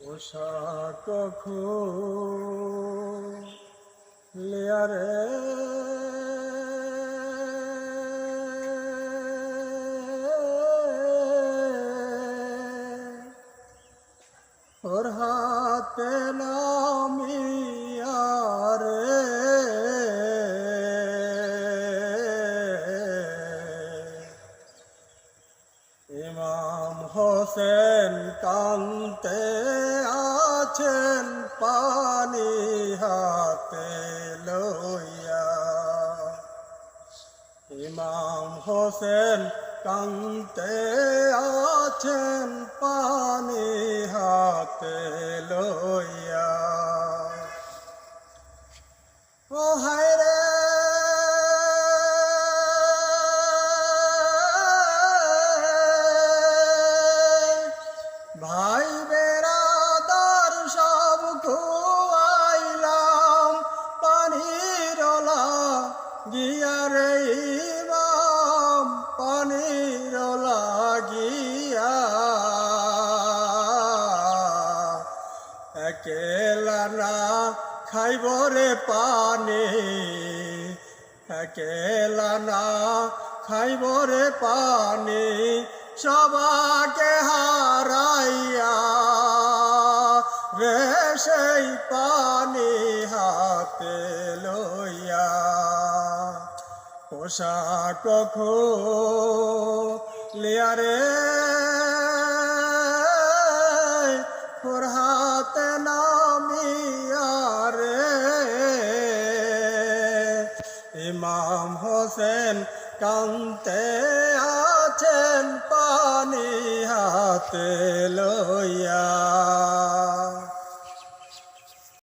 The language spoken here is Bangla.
পোশাক খুলিয়া রে ওর হাতে নামিয়া রে ইমাম হোসেন কান্তে আছেন পানি হাতে লইয়া ইমাম হোসেন কান্তে আছেন পানি হাতে লইয়া ও হায় রে ভাই বেরাদার সব খুয়াইলাম পানিরলা গিয়া রে ইমাম পানিরলা গিয়া একেলা না খাইব রে পানি একেলা না খাইব রে পানি সবাকে হারাইয়া রে সেই পানি হাতে লইয়া পোশাক খুলিয়া রে ওর হাতে নামিয়া রে ইমাম হোসেন কান্তে আছেন পানি হাতে লইয়া